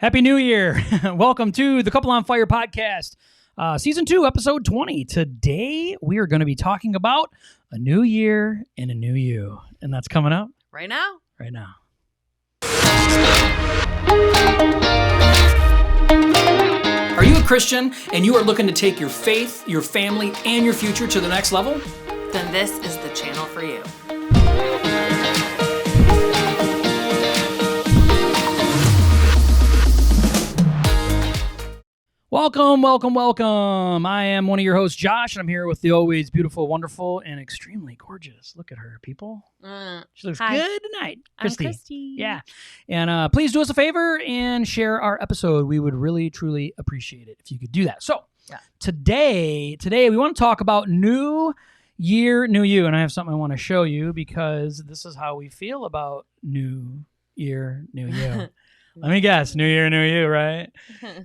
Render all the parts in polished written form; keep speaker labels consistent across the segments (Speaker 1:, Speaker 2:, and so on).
Speaker 1: Happy New Year. Welcome to the Couple on Fire podcast, season 2, episode 20. Today, we are going to be talking about a new year and a new you. And that's coming up
Speaker 2: right now.
Speaker 1: Right now. Are you a Christian and you are looking to take your faith, your family, and your future to the next level?
Speaker 2: Then this is the channel for you.
Speaker 1: Welcome, welcome, welcome. I am one of your hosts, Josh, and I'm here with the always beautiful, wonderful, and extremely gorgeous. Look at her, people. She looks good tonight. Christy.
Speaker 2: I'm Christy.
Speaker 1: Yeah. And please do us a favor and share our episode. We would really, truly appreciate it if you could do that. So today we want to talk about new year, new you. And I have something I want to show you because this is how we feel about new year, new you. Let me guess, new year, new you, right?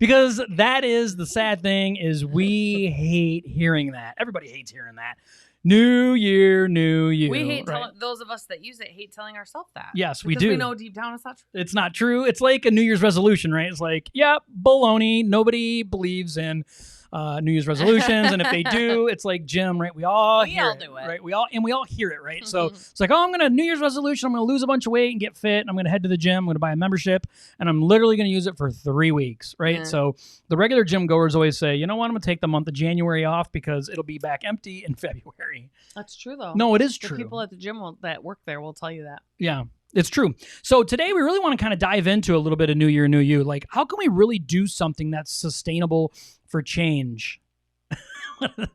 Speaker 1: Because that is the sad thing is we hate hearing that. Everybody hates hearing that. New year, new you.
Speaker 2: We hate
Speaker 1: right?
Speaker 2: those of us that use it hate telling ourselves that.
Speaker 1: Yes, we do.
Speaker 2: Because we know deep down it's not true.
Speaker 1: It's not true. It's like a New Year's resolution, right? It's like, baloney. Nobody believes in New Year's resolutions, and if they do, it's like Jim, right? We all do it, right? We all hear it, right? So it's like, I'm gonna New Year's resolution. I'm gonna lose a bunch of weight and get fit. And I'm gonna head to the gym. I'm gonna buy a membership, and I'm literally gonna use it for 3 weeks, right? Yeah. So the regular gym goers always say, you know what? I'm gonna take the month of January off because it'll be back empty in February.
Speaker 2: That's true, though.
Speaker 1: No, it is true.
Speaker 2: The people at the gym that work there will tell you that.
Speaker 1: Yeah. It's true. So today we really want to kind of dive into a little bit of new year, new you. Like, how can we really do something that's sustainable for change?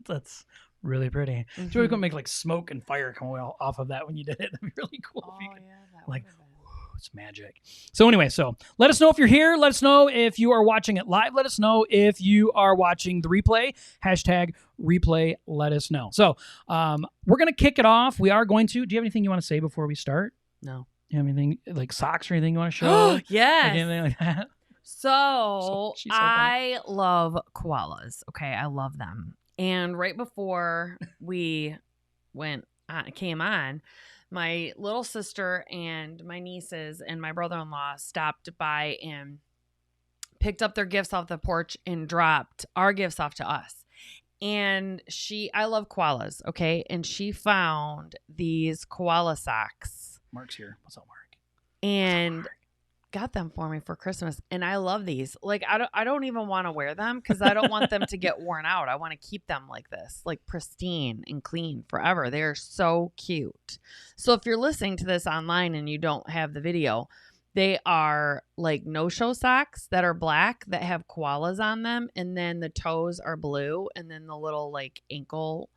Speaker 1: That's really pretty. Mm-hmm. So we could make like smoke and fire come off of that when you did it. That'd be really cool.
Speaker 2: Oh,
Speaker 1: if you could,
Speaker 2: that
Speaker 1: like, it's magic. So anyway, so let us know if you're here. Let us know if you are watching it live. Let us know if you are watching the replay. #replay. Let us know. So we're going to kick it off. We are going to. Do you have anything you want to say before we start?
Speaker 2: No.
Speaker 1: You have anything like socks or anything you want to show?
Speaker 2: Yes.
Speaker 1: Like anything like that?
Speaker 2: So I love koalas. Okay, I love them. And right before we came on, my little sister and my nieces and my brother-in-law stopped by and picked up their gifts off the porch and dropped our gifts off to us. And I love koalas, okay? And she found these koala socks.
Speaker 1: Mark's here. What's up, Mark?
Speaker 2: And got them for me for Christmas. And I love these. Like, I don't even want to wear them because I don't want them to get worn out. I want to keep them like this, like pristine and clean forever. They're so cute. So if you're listening to this online and you don't have the video, they are like no-show socks that are black that have koalas on them. And then the toes are blue. And then the little like ankle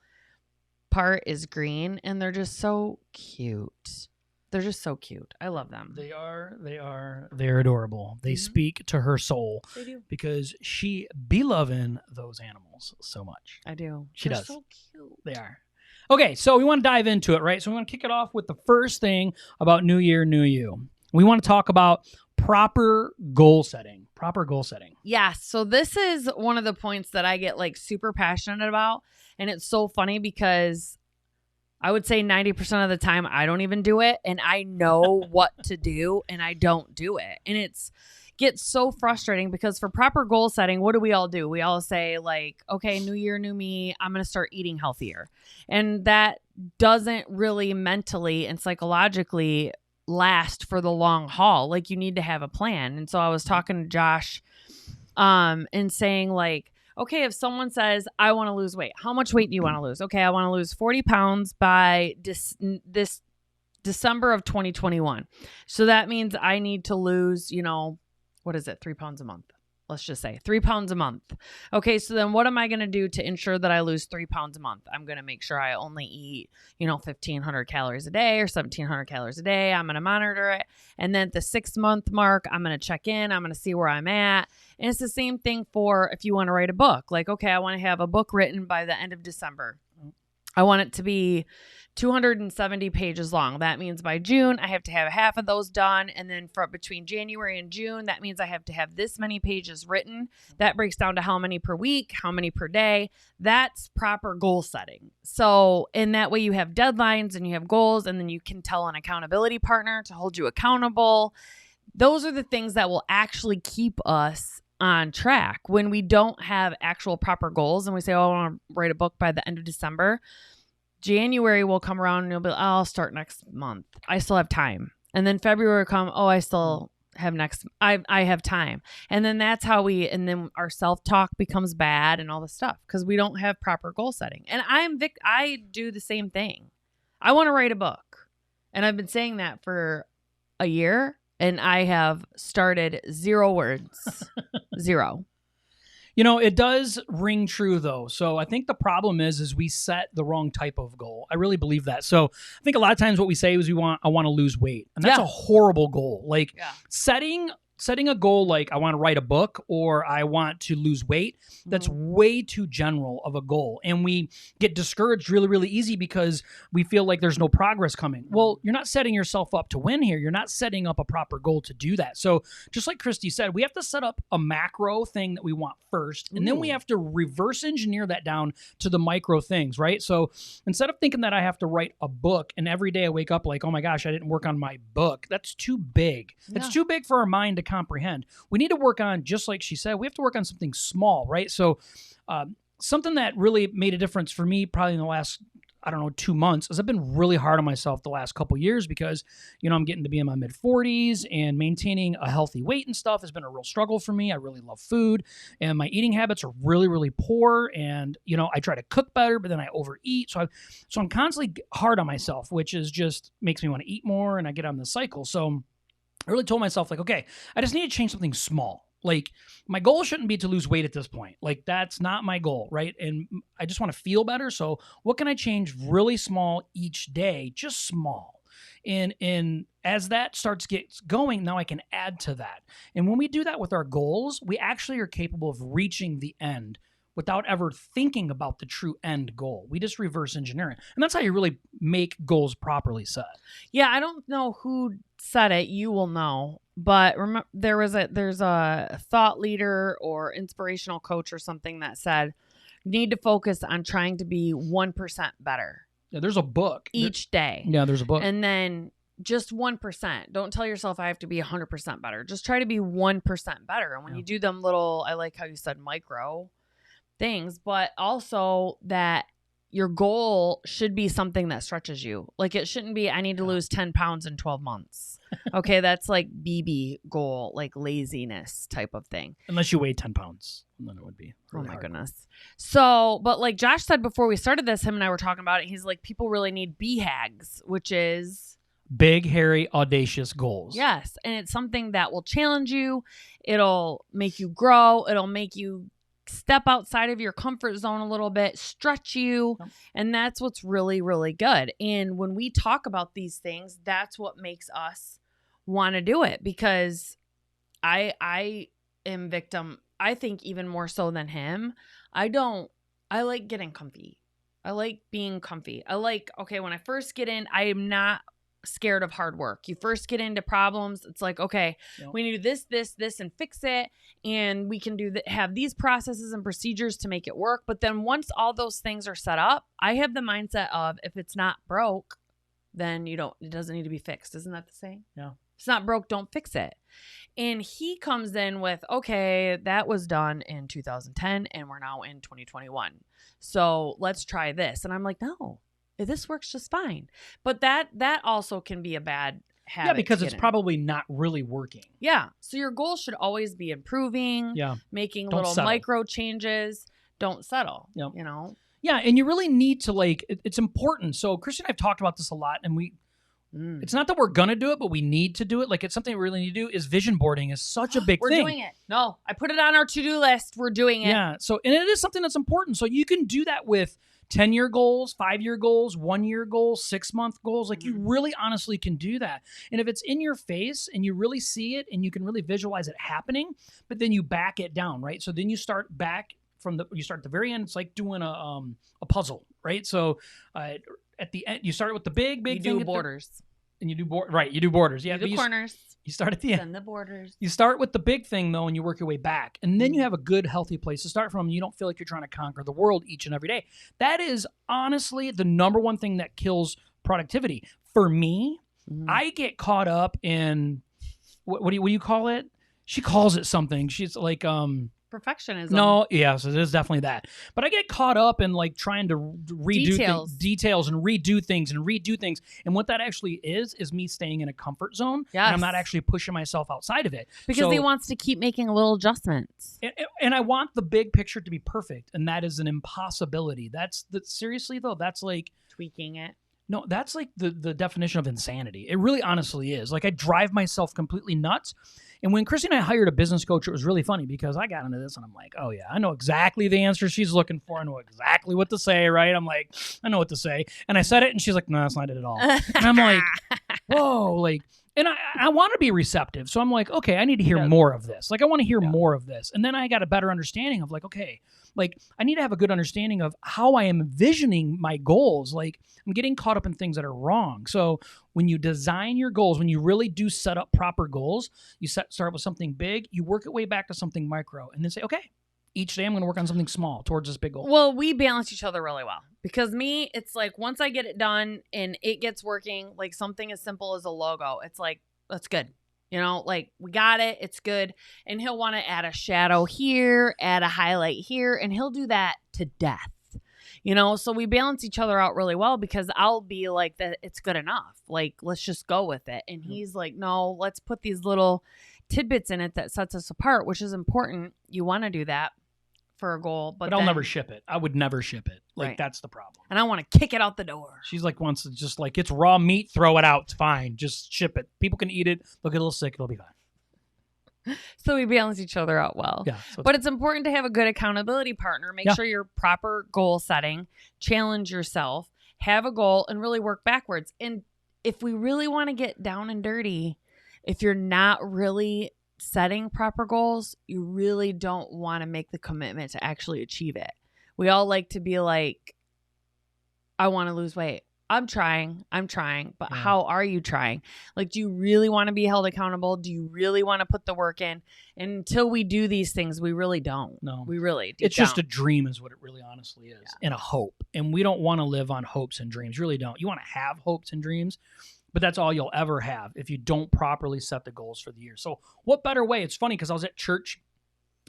Speaker 2: part is green. And they're just so cute. They're just so cute. I love them.
Speaker 1: They're adorable. They speak to her soul.
Speaker 2: They do.
Speaker 1: Because she be loving those animals so much.
Speaker 2: I do.
Speaker 1: They're
Speaker 2: does. So cute.
Speaker 1: They are. Okay, so we want to dive into it, right? So we want to kick it off with the first thing about New Year, New You. We want to talk about proper goal setting. Proper goal setting.
Speaker 2: Yeah. So this is one of the points that I get like super passionate about. And it's so funny because I would say 90% of the time I don't even do it, and I know what to do and I don't do it. And gets so frustrating because for proper goal setting, what do? We all say like, okay, new year, new me, I'm going to start eating healthier. And that doesn't really mentally and psychologically last for the long haul. Like you need to have a plan. And so I was talking to Josh and saying like, okay, if someone says, I want to lose weight, how much weight do you want to lose? Okay, I want to lose 40 pounds by this December of 2021. So that means I need to lose, 3 pounds a month? Let's just say 3 pounds a month. Okay, so then what am I going to do to ensure that I lose 3 pounds a month? I'm going to make sure I only eat, 1,500 calories a day or 1,700 calories a day. I'm going to monitor it. And then at the 6-month mark, I'm going to check in. I'm going to see where I'm at. And it's the same thing for if you want to write a book. Like, okay, I want to have a book written by the end of December. I want it to be 270 pages long. That means by June, I have to have half of those done. And then for between January and June, that means I have to have this many pages written. That breaks down to how many per week, how many per day. That's proper goal setting. So in that way, you have deadlines and you have goals, and then you can tell an accountability partner to hold you accountable. those are the things that will actually keep us on track. When we don't have actual proper goals and we say, oh, I want to write a book by the end of December, January will come around and you'll be like, oh, I'll start next month. I still have time. And then February will come, oh, I still have I have time. And then that's how and then our self-talk becomes bad and all this stuff because we don't have proper goal setting. And I do the same thing. I want to write a book. And I've been saying that for a year. And I have started 0 words. 0.
Speaker 1: You know, it does ring true, though. So I think the problem is we set the wrong type of goal. I really believe that. So I think a lot of times what we say is I want to lose weight. And that's a horrible goal. Like setting a goal like I want to write a book or I want to lose weight, that's way too general of a goal. And we get discouraged really, really easy because we feel like there's no progress coming. Well, you're not setting yourself up to win here. You're not setting up a proper goal to do that. So just like Christy said, we have to set up a macro thing that we want first. And then we have to reverse engineer that down to the micro things, right? So instead of thinking that I have to write a book and every day I wake up like, oh my gosh, I didn't work on my book. That's too big. It's too big for our mind to comprehend. We need to work on, just like she said, we have to work on something small, right? So something that really made a difference for me probably in the last, 2 months is I've been really hard on myself the last couple years because, I'm getting to be in my mid 40s and maintaining a healthy weight and stuff has been a real struggle for me. I really love food and my eating habits are really, really poor. And, I try to cook better, but then I overeat. So I'm constantly hard on myself, which is just makes me want to eat more and I get on this cycle. So I really told myself like, okay, I just need to change something small. Like my goal shouldn't be to lose weight at this point. Like that's not my goal, right? And I just want to feel better. So what can I change really small each day? Just small. And as that gets going, now I can add to that. And when we do that with our goals, we actually are capable of reaching the end without ever thinking about the true end goal. We just reverse engineer it. And that's how you really make goals properly set.
Speaker 2: Yeah, I don't know who said it. You will know. But remember, there's a thought leader or inspirational coach or something that said, you need to focus on trying to be 1% better.
Speaker 1: Yeah, there's a book.
Speaker 2: Each day.
Speaker 1: Yeah, there's a book.
Speaker 2: And then just 1%. Don't tell yourself I have to be 100% better. Just try to be 1% better. And when you do them little, I like how you said micro things, but also that your goal should be something that stretches you. Like it shouldn't be, I need to lose 10 pounds in 12 months. Okay. That's like BB goal, like laziness type of thing.
Speaker 1: Unless you weigh 10 pounds. Then it would be really
Speaker 2: oh my
Speaker 1: hard.
Speaker 2: Goodness. So, but like Josh said before we started this, him and I were talking about it. He's like, people really need BHAGs, which is
Speaker 1: big, hairy, audacious goals.
Speaker 2: Yes. And it's something that will challenge you. It'll make you grow. It'll make you step outside of your comfort zone a little bit, stretch you. Yep. And that's what's really, really good. And when we talk about these things, that's what makes us want to do it, because I am victim. I think even more so than him. I like getting comfy. I like being comfy. Okay, when I first get in, I am not scared of hard work. You first get into problems, it's like, okay, we need to do this, and fix it. And we can have these processes and procedures to make it work. But then once all those things are set up, I have the mindset of if it's not broke, then it doesn't need to be fixed. Isn't that the saying?
Speaker 1: Yeah.
Speaker 2: If it's not broke, don't fix it. And he comes in with, okay, that was done in 2010 and we're now in 2021. So let's try this. And I'm like, no, this works just fine. But that also can be a bad habit.
Speaker 1: Yeah, because it's probably not really working.
Speaker 2: Yeah. So your goal should always be improving, making little micro changes. Don't settle,
Speaker 1: Yeah, and you really need to it's important. So Christian and I've talked about this a lot, and it's not that we're going to do it, but we need to do it. Like it's something we really need to do is vision boarding is such a big thing.
Speaker 2: We're doing it. No, I put it on our to-do list. We're doing it.
Speaker 1: Yeah. So, and it is something that's important. So you can do that with 10-year goals, 5-year goals, 1-year goals, 6-month goals. Like you really honestly can do that. And if it's in your face and you really see it and you can really visualize it happening, but then you back it down, right? So then you start back you start at the very end. It's like doing a puzzle, right? So at the end, you start with the big
Speaker 2: you
Speaker 1: thing.
Speaker 2: Do borders.
Speaker 1: And you do you do borders. Yeah,
Speaker 2: you do corners.
Speaker 1: You start at the end.
Speaker 2: Then the borders.
Speaker 1: You start with the big thing though, and you work your way back, and then you have a good, healthy place to start from. And you don't feel like you're trying to conquer the world each and every day. That is honestly the number one thing that kills productivity for me. I get caught up in what do you call it? She calls it something. She's like
Speaker 2: Perfectionism.
Speaker 1: No, yes, it is definitely that. But I get caught up in like trying to redo details and redo things. And what that actually is me staying in a comfort zone.
Speaker 2: Yes.
Speaker 1: And I'm not actually pushing myself outside of it.
Speaker 2: Because he wants to keep making little adjustments.
Speaker 1: And I want the big picture to be perfect. And that is an impossibility. Seriously though, that's like
Speaker 2: tweaking it.
Speaker 1: No, that's like the definition of insanity. It really honestly is. Like I drive myself completely nuts. And when Christy and I hired a business coach, it was really funny because I got into this and I'm like, oh yeah, I know exactly the answer she's looking for. I know exactly what to say, right? I'm like, I know what to say. And I said it and she's like, no, that's not it at all. And I'm like, whoa, like, and I want to be receptive. So I'm like, okay, I need to hear more of this. Like I want to hear more of this. And then I got a better understanding of like, okay, like I need to have a good understanding of how I am envisioning my goals. Like I'm getting caught up in things that are wrong. So when you design your goals, when you really do set up proper goals, you start with something big, you work your way back to something micro and then say, okay, each day I'm going to work on something small towards this big goal.
Speaker 2: Well, we balance each other really well because me, it's like once I get it done and it gets working, like something as simple as a logo, it's like, that's good. You know, like we got it. It's good. And he'll want to add a shadow here, add a highlight here, and he'll do that to death. You know, so we balance each other out really well because I'll be like that. It's good enough. Like, let's just go with it. And he's like, no, let's put these little tidbits in it that sets us apart, which is important. You want to do that for a goal, but
Speaker 1: I'll never ship it. I would never ship it. Like that's the problem.
Speaker 2: And I want to kick it out the door.
Speaker 1: She's like wants to just like it's raw meat, throw it out. It's fine. Just ship it. People can eat it. They'll get a little sick. It'll be fine.
Speaker 2: So we balance each other out well.
Speaker 1: Yeah.
Speaker 2: But it's important to have a good accountability partner. Make sure you're proper goal setting, challenge yourself, have a goal, and really work backwards. And if we really want to get down and dirty, if you're not really setting proper goals, you really don't want to make the commitment to actually achieve it. We all like to be like, I want to lose weight. I'm trying, but how are you trying? Like, do you really want to be held accountable? Do you really want to put the work in? And until we do these things, we really don't.
Speaker 1: No.
Speaker 2: We really do.
Speaker 1: It's just a dream is what it really honestly is. And a hope. And we don't want to live on hopes and dreams. You really don't. You want to have hopes and dreams, but that's all you'll ever have if you don't properly set the goals for the year. So what better way? It's funny because I was at church,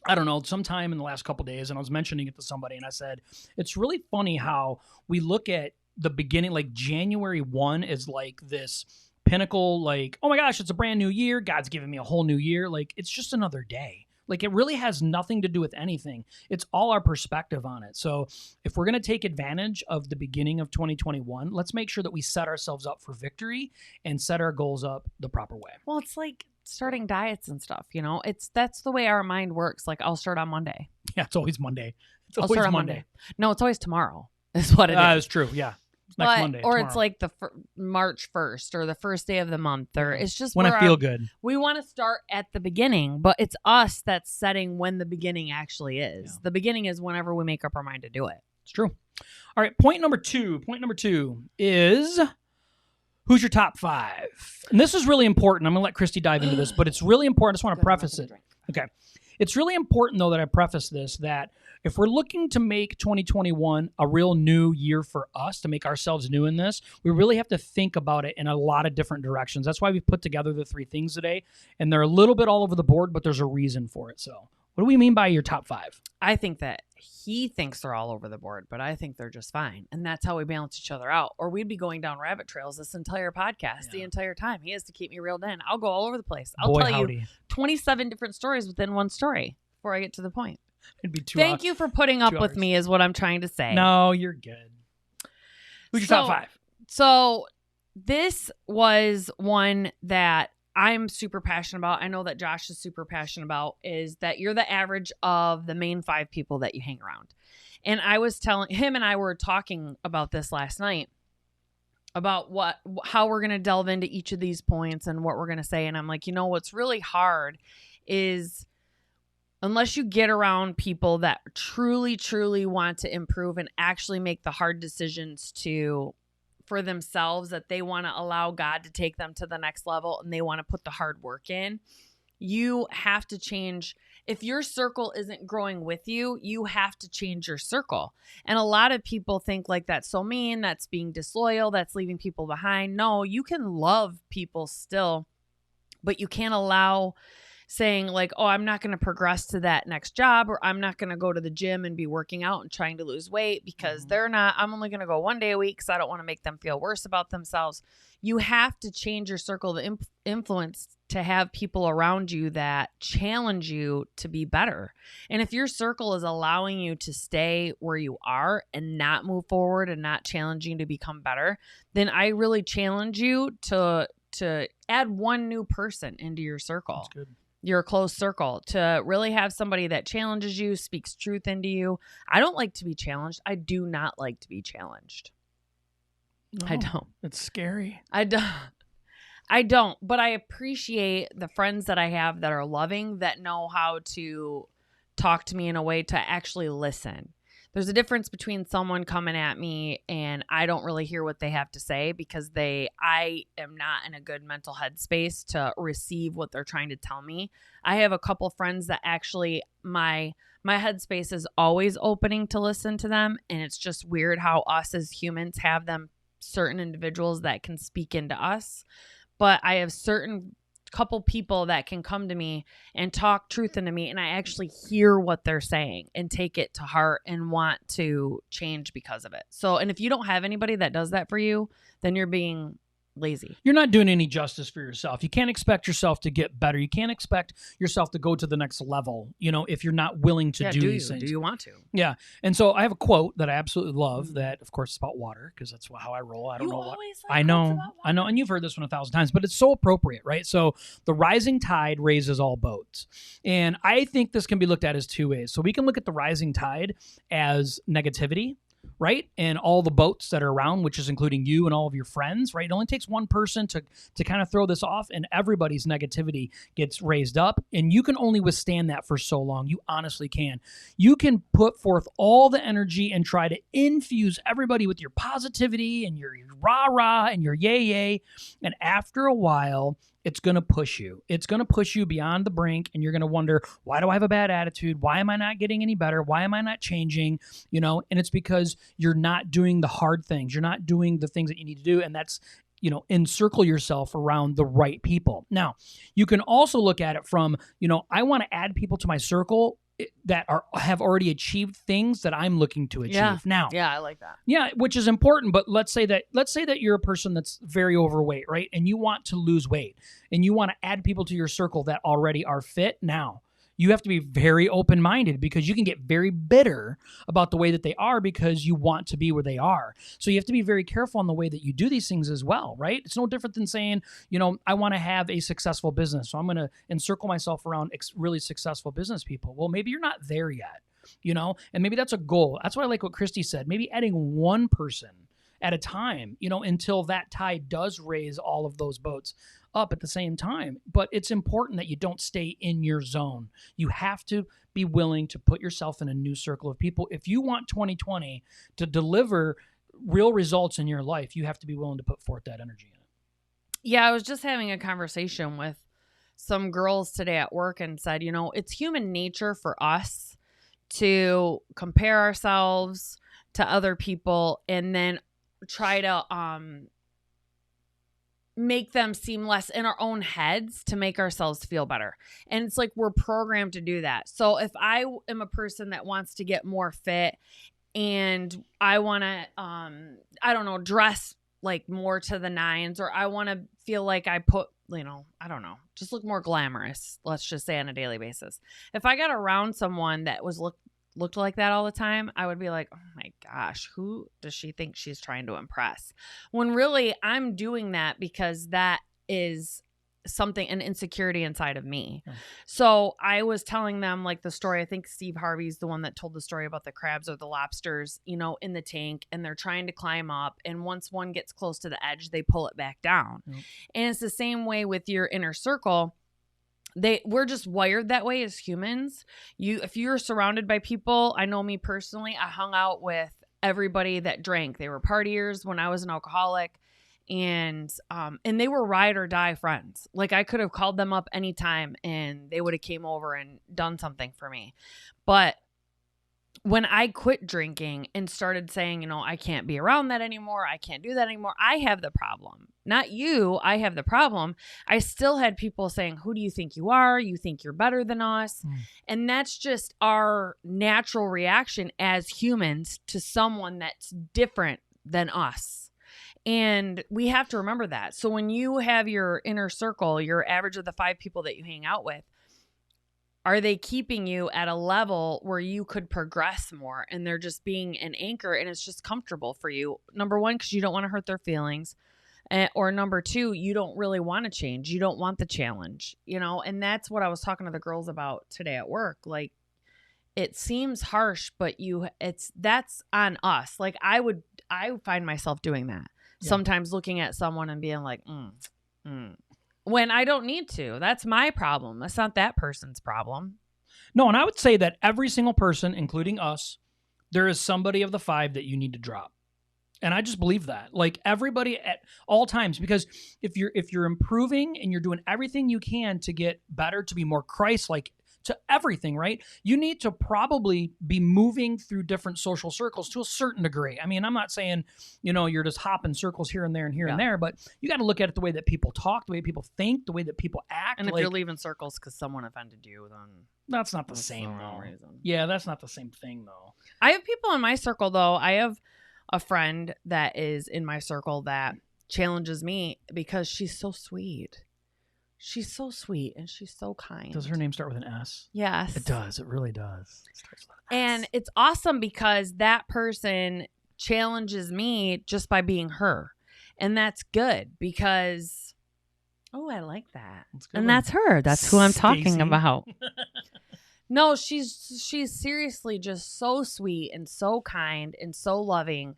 Speaker 1: I don't know, sometime in the last couple of days, and I was mentioning it to somebody, and I said, it's really funny how we look at the beginning, like January 1 is like this pinnacle, like, oh my gosh, it's a brand new year. God's giving me a whole new year. Like, it's just another day. Like, it really has nothing to do with anything. It's all our perspective on it. So if we're going to take advantage of the beginning of 2021, let's make sure that we set ourselves up for victory and set our goals up the proper way.
Speaker 2: Well, it's like starting diets and stuff, you know? That's the way our mind works. Like, I'll start on Monday.
Speaker 1: Yeah, it's always Monday.
Speaker 2: I'll start on Monday. No, it's always tomorrow is what it is.
Speaker 1: It's true, yeah. Next Monday,
Speaker 2: or
Speaker 1: tomorrow.
Speaker 2: It's like the March 1st or the first day of the month, or it's just
Speaker 1: when I feel good.
Speaker 2: We want to start at the beginning, but it's us that's setting when the beginning actually is. Yeah. The beginning is whenever we make up our mind to do it.
Speaker 1: It's true. All right, point number two is who's your top 5? And this is really important. I'm going to let Christy dive into this, but it's really important. I just want to preface it. Okay. It's really important, though, that I preface this, that if we're looking to make 2021 a real new year for us, to make ourselves new in this, we really have to think about it in a lot of different directions. That's why we've put together the 3 things today, and they're a little bit all over the board, but there's a reason for it. So what do we mean by your top 5?
Speaker 2: I think that he thinks they're all over the board, but I think they're just fine. And that's how we balance each other out. Or we'd be going down rabbit trails this entire podcast the entire time. He has to keep me reeled in. I'll go all over the place. I'll tell you 27 different stories within one story before I get to the point.
Speaker 1: It'd be 2
Speaker 2: Thank you for putting up with me is what I'm trying to say.
Speaker 1: No, you're good. Who's your top 5?
Speaker 2: So this was one that I'm super passionate about. I know that Josh is super passionate about, is that you're the average of the main 5 people that you hang around. And I was telling him, and I were talking about this last night, about how we're going to delve into each of these points and what we're going to say. And I'm like, you know, what's really hard is unless you get around people that truly, truly want to improve and actually make the hard decisions for themselves, that they want to allow God to take them to the next level and they want to put the hard work in, you have to change. If your circle isn't growing with you, you have to change your circle. And a lot of people think like that's so mean, that's being disloyal, that's leaving people behind. No, you can love people still But you can't allow saying like, oh, I'm not going to progress to that next job, or I'm not going to go to the gym and be working out and trying to lose weight because I'm only going to go one day a week because I don't want to make them feel worse about themselves. You have to change your circle of influence to have people around you that challenge you to be better. And if your circle is allowing you to stay where you are and not move forward and not challenging you to become better, then I really challenge you to add one new person into your circle.
Speaker 1: That's good.
Speaker 2: Your close circle, to really have somebody that challenges you, speaks truth into you. I don't like to be challenged. I do not like to be challenged.
Speaker 1: No,
Speaker 2: I don't.
Speaker 1: It's scary.
Speaker 2: I don't, but I appreciate the friends that I have that are loving, that know how to talk to me in a way to actually listen. There's a difference between someone coming at me and I don't really hear what they have to say because I am not in a good mental headspace to receive what they're trying to tell me. I have a couple friends that actually my headspace is always opening to listen to them. And it's just weird how us as humans have certain individuals that can speak into us. But I have certain couple people that can come to me and talk truth into me, and I actually hear what they're saying and take it to heart and want to change because of it. So, and if you don't have anybody that does that for you, then you're being lazy.
Speaker 1: You're not doing any justice for yourself. You can't expect yourself to get better. You can't expect yourself to go to the next level, if you're not willing to do these things.
Speaker 2: Do you want to?
Speaker 1: Yeah. And so I have a quote that I absolutely love that, of course, is about water, because that's how I roll. I don't know what. I know. And you've heard this one 1,000 times, but it's so appropriate, right? So the rising tide raises all boats. And I think this can be looked at as two ways. So we can look at the rising tide as negativity, right? And all the boats that are around, which is including you and all of your friends, right? It only takes one person to kind of throw this off, and everybody's negativity gets raised up. And you can only withstand that for so long. You honestly can. You can put forth all the energy and try to infuse everybody with your positivity and your rah-rah and your yay-yay. And after a while, it's going to push you. It's going to push you beyond the brink, and you're going to wonder, why do I have a bad attitude? Why am I not getting any better? Why am I not changing? And it's because you're not doing the hard things. You're not doing the things that you need to do, and that's, encircle yourself around the right people. Now, you can also look at it from, I want to add people to my circle that have already achieved things that I'm looking to achieve. Now,
Speaker 2: I like that.
Speaker 1: Yeah, which is important. But let's say that you're a person that's very overweight, right? And you want to lose weight, and you want to add people to your circle that already are fit. Now, you have to be very open-minded, because you can get very bitter about the way that they are because you want to be where they are. So you have to be very careful on the way that you do these things as well, right? It's no different than saying, I want to have a successful business, so I'm going to encircle myself around really successful business people. Well, maybe you're not there yet, and maybe that's a goal. That's why I like what Christy said. Maybe adding one person at a time, until that tide does raise all of those boats up at the same time. But it's important that you don't stay in your zone. You have to be willing to put yourself in a new circle of people. If you want 2020 to deliver real results in your life, you have to be willing to put forth that energy in it.
Speaker 2: Yeah, I was just having a conversation with some girls today at work and said, it's human nature for us to compare ourselves to other people and then try to make them seem less in our own heads to make ourselves feel better. And it's like we're programmed to do that. So if I am a person that wants to get more fit and I want to, dress like more to the nines, or I want to feel like I put, just look more glamorous, let's just say, on a daily basis. If I got around someone that looked like that all the time, I would be like, oh my gosh, who does she think she's trying to impress? When really I'm doing that because that is an insecurity inside of me. Yeah. So I was telling them like the story. I think Steve Harvey's the one that told the story about the crabs or the lobsters, in the tank, and they're trying to climb up. And once one gets close to the edge, they pull it back down. Yeah. And it's the same way with your inner circle. We're just wired that way as humans. If you're surrounded by people, I know me personally, I hung out with everybody that drank. They were partiers when I was an alcoholic, and they were ride or die friends. Like I could have called them up anytime and they would have came over and done something for me. But when I quit drinking and started saying, you know, I can't be around that anymore, I can't do that anymore, I have the problem. Not you, I have the problem. I still had people saying, who do you think you are? You think you're better than us? And that's just our natural reaction as humans to someone that's different than us. And we have to remember that. So when you have your inner circle, your average of the 5 people that you hang out with, are they keeping you at a level where you could progress more and they're just being an anchor and it's just comfortable for you? Number 1, because you don't want to hurt their feelings. Or number 2, you don't really want to change. You don't want the challenge, you know? And that's what I was talking to the girls about today at work. Like, it seems harsh, but that's on us. Like I find myself doing that. Yeah. Sometimes looking at someone and being like, when I don't need to. That's my problem. That's not that person's problem.
Speaker 1: No, and I would say that every single person, including us, there is somebody of the 5 that you need to drop. And I just believe that. Like everybody at all times, because if you're improving and you're doing everything you can to get better, to be more Christ-like to everything, right? You need to probably be moving through different social circles to a certain degree. I mean, I'm not saying, you know, you're just hopping circles here and there and here and there, but you got to look at it the way that people talk, the way people think, the way that people act.
Speaker 2: And if you're leaving circles because someone offended you, then
Speaker 1: that's not the same though. Reason. Yeah, that's not the same thing though.
Speaker 2: I have people in my circle though. I have a friend that is in my circle that challenges me because she's so sweet. She's so sweet and she's so kind.
Speaker 1: Does her name start with an S?
Speaker 2: Yes.
Speaker 1: It does. It really does. It starts with an
Speaker 2: S. And it's awesome because that person challenges me just by being her. And that's good because, I like that. And that's her. That's who I'm talking about. No, she's seriously just so sweet and so kind and so loving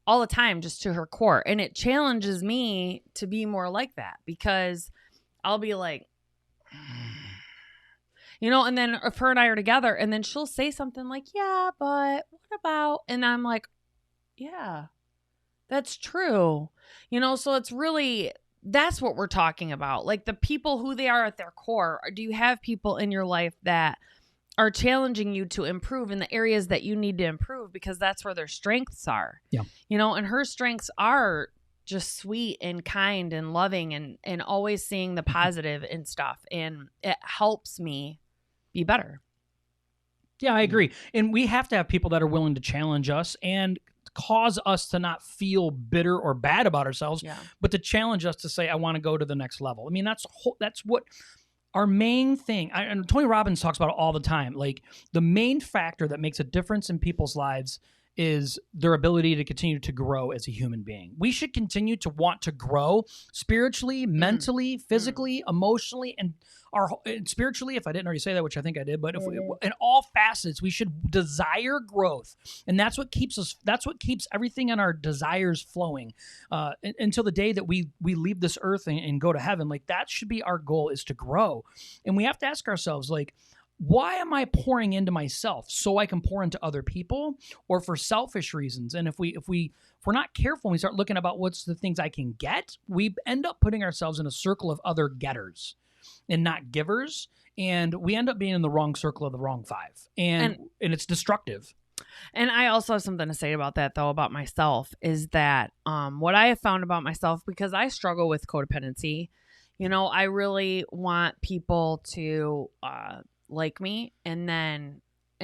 Speaker 2: all the time, just to her core. And it challenges me to be more like that because I'll be like, you know, and then if her and I are together and then she'll say something like, yeah, but what about, and I'm like, yeah, that's true. You know, so it's really, that's what we're talking about. Like the people, who they are at their core. Do you have people in your life that are challenging you to improve in the areas that you need to improve because that's where their strengths are?
Speaker 1: Yeah.
Speaker 2: You know, and her strengths are just sweet and kind and loving and always seeing the positive in stuff. And it helps me be better.
Speaker 1: Yeah, I agree. And we have to have people that are willing to challenge us and cause us to not feel bitter or bad about ourselves, but to challenge us to say, I want to go to the next level. I mean, that's what our main thing, and Tony Robbins talks about it all the time. Like the main factor that makes a difference in people's lives is their ability to continue to grow as a human being. We should continue to want to grow spiritually, mentally, physically, emotionally, and spiritually, if I didn't already say that, which I think I did, but if in all facets, we should desire growth. And that's what keeps everything in our desires flowing until the day that we leave this earth and go to heaven. Like that should be our goal, is to grow. And we have to ask ourselves, like, why am I pouring into myself so I can pour into other people, or for selfish reasons? And if we're not careful and we start looking about what's the things I can get, we end up putting ourselves in a circle of other getters and not givers. And we end up being in the wrong circle of the wrong 5. And it's destructive.
Speaker 2: And I also have something to say about that, though, about myself, is that what I have found about myself, because I struggle with codependency, you know, I really want people to like me, and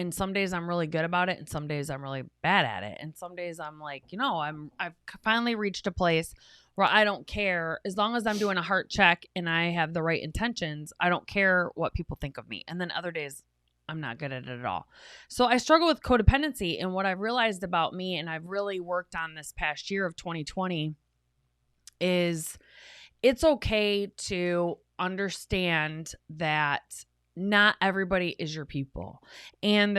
Speaker 2: some days I'm really good about it, and some days I'm really bad at it, and some days I'm like, you know, I've finally reached a place where I don't care, as long as I'm doing a heart check and I have the right intentions, I don't care what people think of me. And then other days I'm not good at it at all. So I struggle with codependency, and what I've realized about me, and I've really worked on this past year of 2020, is it's okay to understand that not everybody is your people. And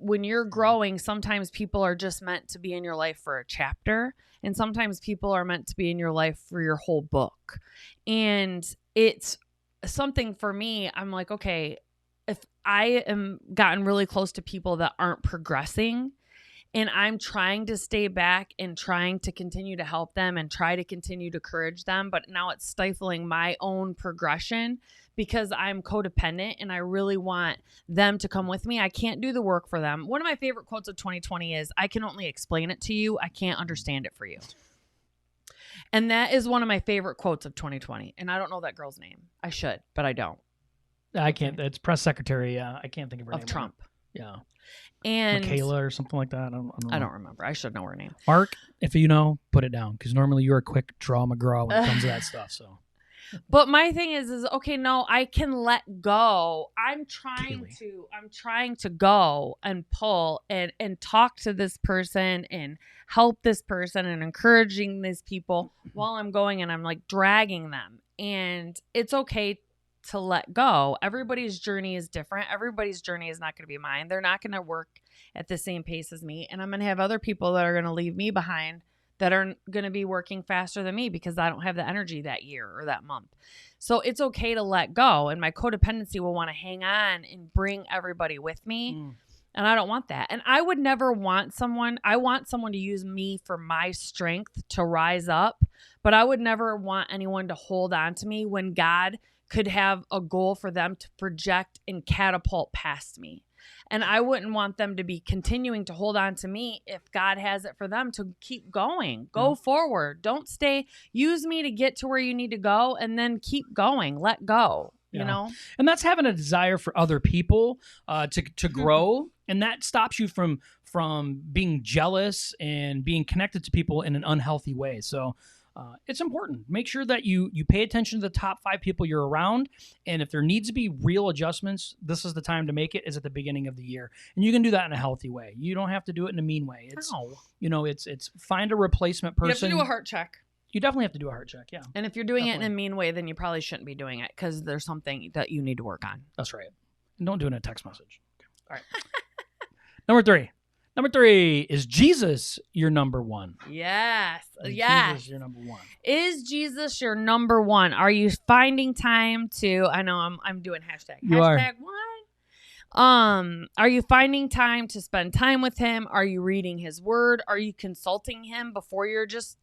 Speaker 2: when you're growing, sometimes people are just meant to be in your life for a chapter, and sometimes people are meant to be in your life for your whole book. And it's something for me, I'm like, okay, if I am gotten really close to people that aren't progressing, and I'm trying to stay back and trying to continue to help them and try to continue to encourage them, but now it's stifling my own progression because I'm codependent and I really want them to come with me. I can't do the work for them. One of my favorite quotes of 2020 is, I can only explain it to you. I can't understand it for you. And that is one of my favorite quotes of 2020. And I don't know that girl's name. I should, but I don't.
Speaker 1: I can't. It's press secretary. I can't think of her name.
Speaker 2: Of Trump.
Speaker 1: Yeah.
Speaker 2: And
Speaker 1: Michaela or something like that.
Speaker 2: I don't remember. I should know her name.
Speaker 1: Mark, if you know, put it down, because normally you're a quick draw McGraw when it comes to that stuff. So.
Speaker 2: But my thing is okay, no, I can let go. I'm trying to go and pull and talk to this person and help this person and encouraging these people while I'm going, and I'm like dragging them. And it's okay to let go. Everybody's journey is different. Everybody's journey is not going to be mine. They're not going to work at the same pace as me. And I'm going to have other people that are going to leave me behind that are going to be working faster than me because I don't have the energy that year or that month. So it's okay to let go. And my codependency will want to hang on and bring everybody with me. And I don't want that. And I would never want someone. I want someone to use me for my strength to rise up. But I would never want anyone to hold on to me when God could have a goal for them to project and catapult past me. And I wouldn't want them to be continuing to hold on to me if God has it for them to keep going. Go forward. Don't stay. Use me to get to where you need to go and then keep going. Let go, you know?
Speaker 1: And that's having a desire for other people to grow. And that stops you from being jealous and being connected to people in an unhealthy way. So it's important. Make sure that you pay attention to the top 5 people you're around. And if there needs to be real adjustments, this is the time to make it, is at the beginning of the year. And you can do that in a healthy way. You don't have to do it in a mean way. It's, it's find a replacement person.
Speaker 2: You have to do a heart check.
Speaker 1: You definitely have to do a heart check, yeah.
Speaker 2: And if you're doing it in a mean way, then you probably shouldn't be doing it because there's something that you need to work on.
Speaker 1: That's right. And don't do it in a text message. Okay. All right. Number 3, is Jesus your number one?
Speaker 2: Yes.
Speaker 1: Is
Speaker 2: yes.
Speaker 1: Jesus your number one?
Speaker 2: Is Jesus your number one? Are you finding time to, I know I'm doing hashtag.
Speaker 1: You
Speaker 2: hashtag one. Are you finding time to spend time with him? Are you reading his word? Are you consulting him before you're just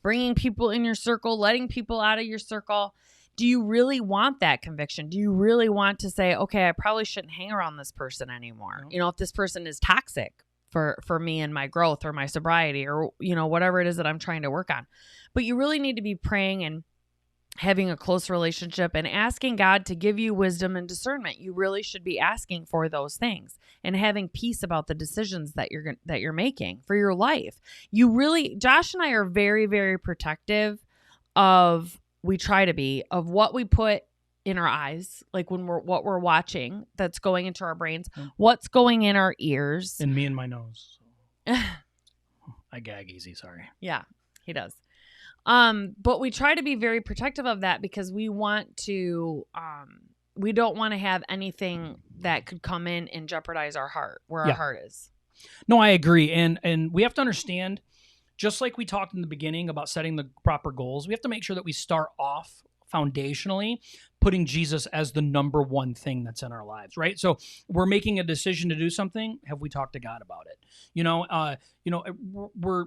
Speaker 2: bringing people in your circle, letting people out of your circle? Do you really want that conviction? Do you really want to say, okay, I probably shouldn't hang around this person anymore? No. You know, if this person is toxic for me and my growth or my sobriety or, you know, whatever it is that I'm trying to work on. But you really need to be praying and having a close relationship and asking God to give you wisdom and discernment. You really should be asking for those things and having peace about the decisions that you're making for your life. Josh and I are very, very protective of what we put in our eyes, like what we're watching that's going into our brains, what's going in our ears.
Speaker 1: And me and my nose. So. I gag easy, sorry.
Speaker 2: Yeah, he does. But we try to be very protective of that because we want to, we don't want to have anything that could come in and jeopardize our heart, where our heart is.
Speaker 1: No, I agree. And we have to understand, just like we talked in the beginning about setting the proper goals, we have to make sure that we start off foundationally putting Jesus as the number one thing that's in our lives, right? So we're making a decision to do something. Have we talked to God about it? We're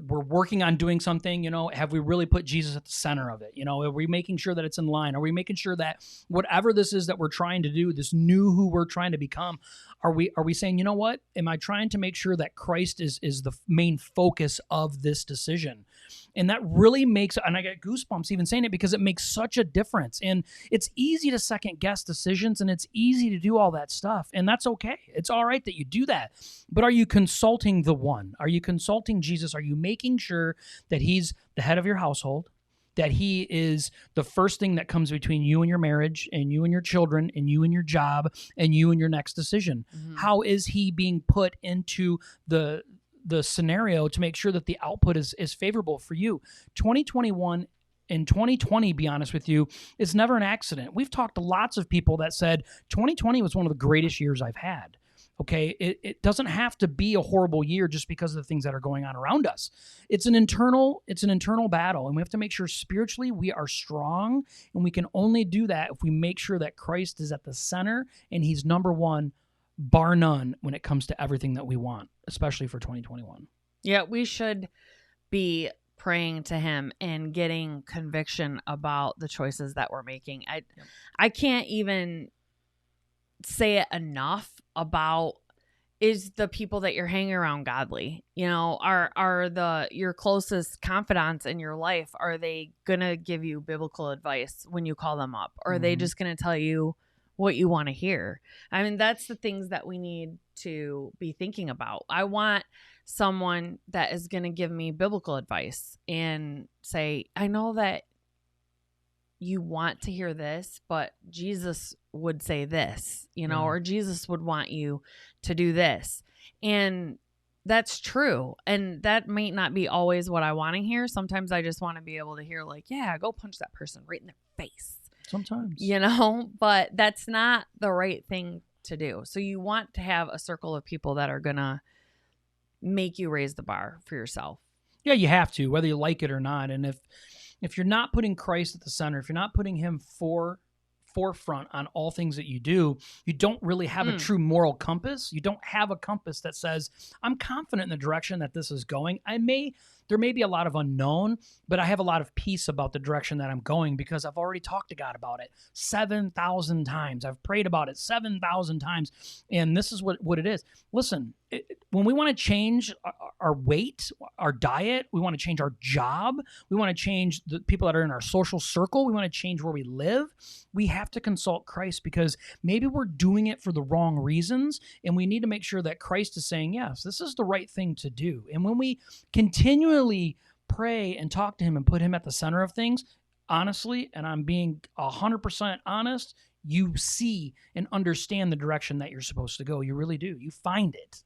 Speaker 1: working on doing something. Have we really put Jesus at the center of it? Are we making sure that it's in line? Are we making sure that whatever this is that we're trying to do, this new who we're trying to become, are we saying, you know what? Am I trying to make sure that Christ is the main focus of this decision? And that really makes, and I get goosebumps even saying it because it makes such a difference. And it's easy to second guess decisions and it's easy to do all that stuff. And that's okay. It's all right that you do that. But are you consulting the one? Are you consulting Jesus? Are you making sure that he's the head of your household? That he is the first thing that comes between you and your marriage and you and your children and you and your job and you and your next decision? Mm-hmm. How is he being put into the scenario to make sure that the output is favorable for you? 2021 and 2020, be honest with you, is never an accident. We've talked to lots of people that said 2020 was one of the greatest years I've had. Okay, it doesn't have to be a horrible year just because of the things that are going on around us. It's an internal battle, and we have to make sure spiritually we are strong, and we can only do that if we make sure that Christ is at the center and he's number one, bar none, when it comes to everything that we want, especially for 2021.
Speaker 2: Yeah, we should be praying to him and getting conviction about the choices that we're making. I can't even say it enough about, is the people that you're hanging around godly? You know, are your closest confidants in your life, are they gonna give you biblical advice when you call them up? Or are they just gonna tell you what you want to hear? I mean, that's the things that we need to be thinking about. I want someone that is going to give me biblical advice and say, I know that you want to hear this, but Jesus would say this, you know, or Jesus would want you to do this. And that's true. And that might not be always what I want to hear. Sometimes I just want to be able to hear like, yeah, go punch that person right in their face.
Speaker 1: Sometimes,
Speaker 2: you know, but that's not the right thing to do. So you want to have a circle of people that are going to make you raise the bar for yourself.
Speaker 1: Yeah, you have to, whether you like it or not. And if you're not putting Christ at the center, if you're not putting him forefront on all things that you do, you don't really have a true moral compass. You don't have a compass that says, I'm confident in the direction that this is going. There may be a lot of unknown, but I have a lot of peace about the direction that I'm going because I've already talked to God about it 7,000 times. I've prayed about it 7,000 times. And this is what it is. Listen, when we want to change our weight, our diet, we want to change our job, we want to change the people that are in our social circle, we want to change where we live, we have to consult Christ because maybe we're doing it for the wrong reasons. And we need to make sure that Christ is saying, yes, this is the right thing to do. And when we continually pray and talk to him and put him at the center of things, honestly, and I'm being 100% honest, you see and understand the direction that you're supposed to go. You really do. You find it.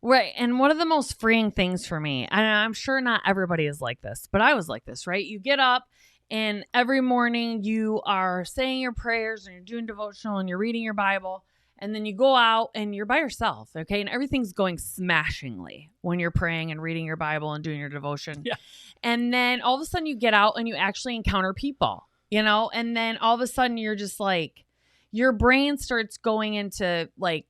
Speaker 2: Right. And one of the most freeing things for me, and I'm sure not everybody is like this, but I was like this, right? You get up and every morning you are saying your prayers and you're doing devotional and you're reading your Bible. And then you go out and you're by yourself, okay? And everything's going smashingly when you're praying and reading your Bible and doing your devotion.
Speaker 1: Yeah.
Speaker 2: And then all of a sudden you get out and you actually encounter people, you know? And then all of a sudden you're just like, your brain starts going into like,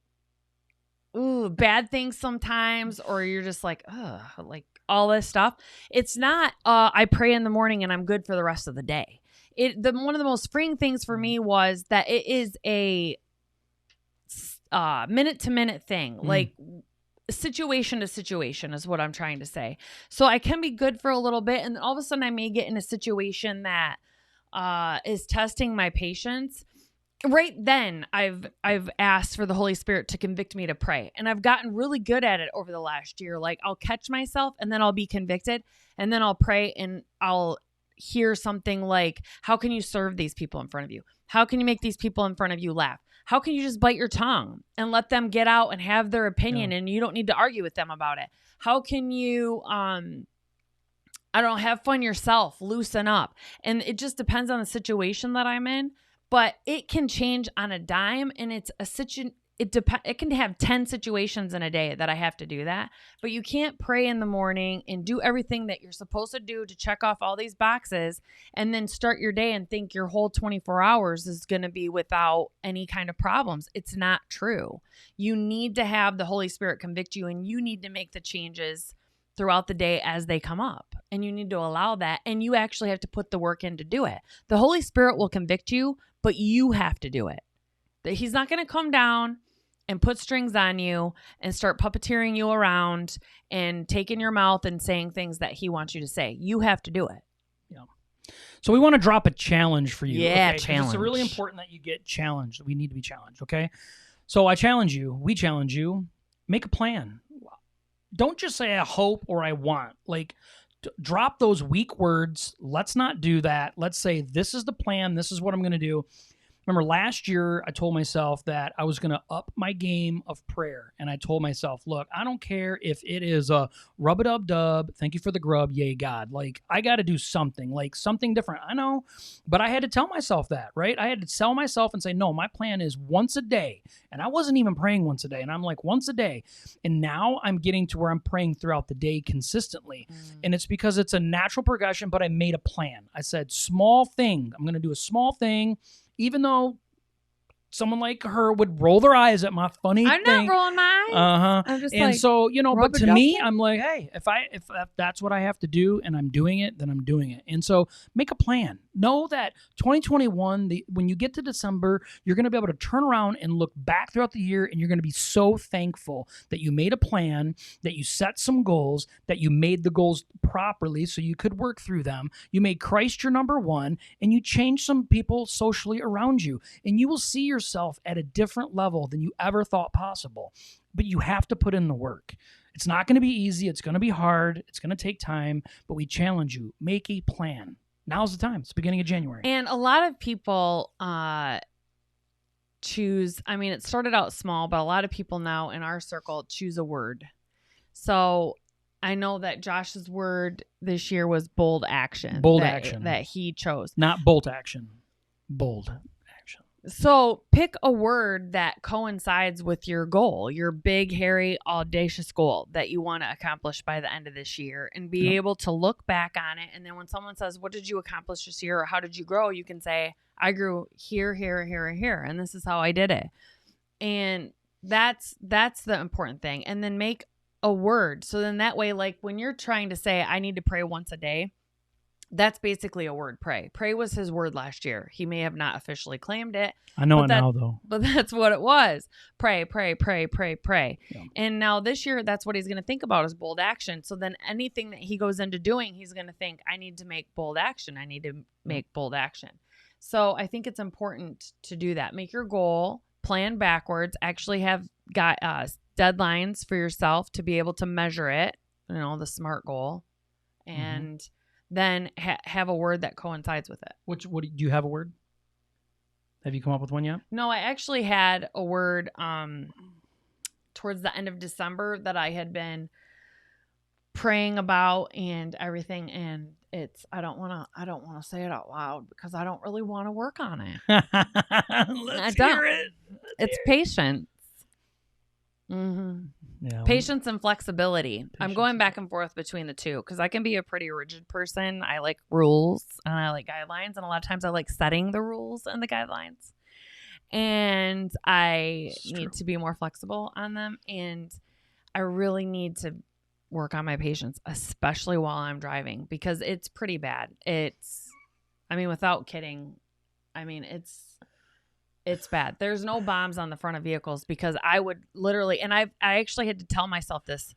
Speaker 2: ooh, bad things sometimes, or you're just like, ugh, like all this stuff. It's not, I pray in the morning and I'm good for the rest of the day. One of the most freeing things for me was that it is a minute to minute thing, like situation to situation is what I'm trying to say. So I can be good for a little bit, and then all of a sudden I may get in a situation that is testing my patience. Right then, I've asked for the Holy Spirit to convict me to pray, and I've gotten really good at it over the last year. Like I'll catch myself, and then I'll be convicted, and then I'll pray, and I'll hear something like, "How can you serve these people in front of you? How can you make these people in front of you laugh? How can you just bite your tongue and let them get out and have their opinion, and you don't need to argue with them about it? How can you, have fun yourself, loosen up?" And it just depends on the situation that I'm in. But it can change on a dime, and it's it can have 10 situations in a day that I have to do that. But you can't pray in the morning and do everything that you're supposed to do to check off all these boxes and then start your day and think your whole 24 hours is going to be without any kind of problems. It's not true. You need to have the Holy Spirit convict you, and you need to make the changes throughout the day as they come up, and you need to allow that, and you actually have to put the work in to do it. The Holy Spirit will convict you, but you have to do it. He's not going to come down and put strings on you and start puppeteering you around and taking your mouth and saying things that he wants you to say. You have to do it.
Speaker 1: Yeah. So we want to drop a challenge for you.
Speaker 2: Yeah,
Speaker 1: okay?
Speaker 2: challenge.
Speaker 1: It's really important that you get challenged. We need to be challenged, okay? So I challenge you. We challenge you. Make a plan. Don't just say I hope or I want. Like, drop those weak words. Let's not do that. Let's say this is the plan. This is what I'm going to do. Remember last year, I told myself that I was going to up my game of prayer. And I told myself, look, I don't care if it is a rub-a-dub-dub, thank you for the grub, yay God. Like, I got to do something, like something different. I know, but I had to tell myself that, right? I had to tell myself and say, no, my plan is once a day. And I wasn't even praying once a day. And I'm like, once a day. And now I'm getting to where I'm praying throughout the day consistently. And it's because it's a natural progression, but I made a plan. I said, small thing. I'm going to do a small thing. Even though someone like her would roll their eyes at my funny
Speaker 2: I'm
Speaker 1: thing.
Speaker 2: not rolling my eyes. I'm just
Speaker 1: And
Speaker 2: like,
Speaker 1: so, you know, but
Speaker 2: rubber
Speaker 1: to me,
Speaker 2: ducky?
Speaker 1: I'm like, hey, if that's what I have to do and I'm doing it, then I'm doing it. And so make a plan. Know that 2021, when you get to December, you're going to be able to turn around and look back throughout the year, and you're going to be so thankful that you made a plan, that you set some goals, that you made the goals properly so you could work through them. You made Christ your number one, and you changed some people socially around you, and you will see yourself at a different level than you ever thought possible. But you have to put in the work. It's not going to be easy. It's going to be hard. It's going to take time, but we challenge you. Make a plan. Now's the time. It's the beginning of January.
Speaker 2: And a lot of people choose, I mean, it started out small, but a lot of people now in our circle choose a word. So I know that Josh's word this year was bold action.
Speaker 1: Bold action.
Speaker 2: That he chose.
Speaker 1: Not bolt action. Bold action.
Speaker 2: So pick a word that coincides with your goal, your big, hairy, audacious goal that you want to accomplish by the end of this year, and be able to look back on it. And then when someone says, what did you accomplish this year? Or how did you grow? You can say, I grew here, here, here, and here. And this is how I did it. And that's the important thing. And then make a word. So then that way, like when you're trying to say, I need to pray once a day, that's basically a word, pray. Pray was his word last year. He may have not officially claimed it.
Speaker 1: I know it now, though.
Speaker 2: But that's what it was. Pray, pray, pray, pray, pray.
Speaker 1: Yeah.
Speaker 2: And now this year, that's what he's going to think about is bold action. So then anything that he goes into doing, he's going to think, I need to make bold action. I need to make bold action. So I think it's important to do that. Make your goal, plan backwards, actually have got deadlines for yourself to be able to measure it, you know, the SMART goal. And then have a word that coincides with it.
Speaker 1: What do you have a word? Have you come up with one yet?
Speaker 2: No, I actually had a word towards the end of December that I had been praying about and everything, and I don't want to say it out loud because I don't really want to work on it.
Speaker 1: Let's hear it.
Speaker 2: It's patience. Mm-hmm. Yeah, patience and flexibility. I'm going back and forth between the two because I can be a pretty rigid person. I like rules and I like guidelines, and a lot of times I like setting the rules and the guidelines, and I need to be more flexible on them. And I really need to work on my patience, especially while I'm driving, because it's pretty bad. Without kidding, it's bad. There's no bombs on the front of vehicles because I would literally, and I actually had to tell myself this,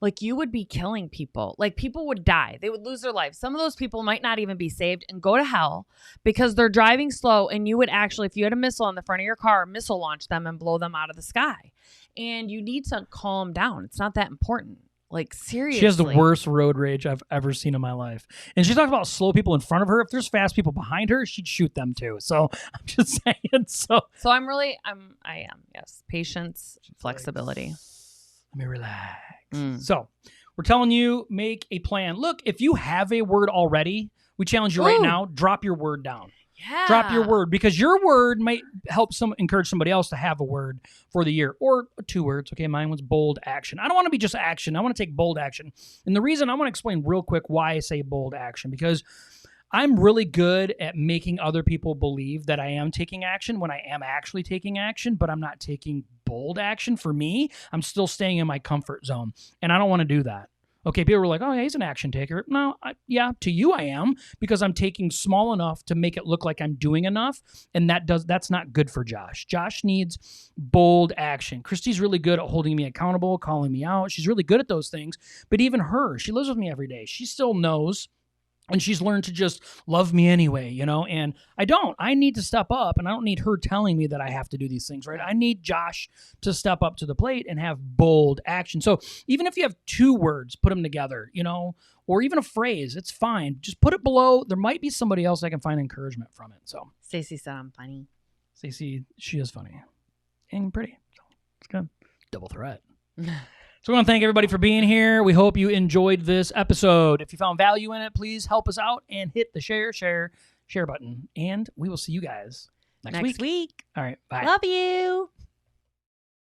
Speaker 2: like you would be killing people. Like people would die. They would lose their lives. Some of those people might not even be saved and go to hell because they're driving slow. And you would actually, if you had a missile on the front of your car, missile launch them and blow them out of the sky. And you need to calm down. It's not that important. Like, seriously.
Speaker 1: She has the worst road rage I've ever seen in my life. And she talks about slow people in front of her. If there's fast people behind her, she'd shoot them too. So I'm just saying. So
Speaker 2: I am. Yes. Patience, flexibility.
Speaker 1: Let me relax. So we're telling you, make a plan. Look, if you have a word already, we challenge you right now, drop your word down.
Speaker 2: Yeah.
Speaker 1: Drop your word, because your word might help encourage somebody else to have a word for the year, or 2 words. Okay, mine was bold action. I don't want to be just action. I want to take bold action. And the reason I want to explain real quick why I say bold action, because I'm really good at making other people believe that I am taking action when I am actually taking action, but I'm not taking bold action. For me, I'm still staying in my comfort zone, and I don't want to do that. Okay, people were like, oh, yeah, he's an action taker. No, to you I am, because I'm taking small enough to make it look like I'm doing enough, and that's not good for Josh. Josh needs bold action. Christy's really good at holding me accountable, calling me out. She's really good at those things, but even her, she lives with me every day. She still knows, and she's learned to just love me anyway, you know, and I don't. I need to step up, and I don't need her telling me that I have to do these things, right? I need Josh to step up to the plate and have bold action. So even if you have 2 words, put them together, you know, or even a phrase, it's fine. Just put it below. There might be somebody else that can find encouragement from it. So
Speaker 2: Stacey said I'm funny.
Speaker 1: Stacey, she is funny and pretty. So it's good. Double threat. So we want to thank everybody for being here. We hope you enjoyed this episode. If you found value in it, please help us out and hit the share button. And we will see you guys next week.
Speaker 2: Week.
Speaker 1: All right. Bye.
Speaker 2: Love you.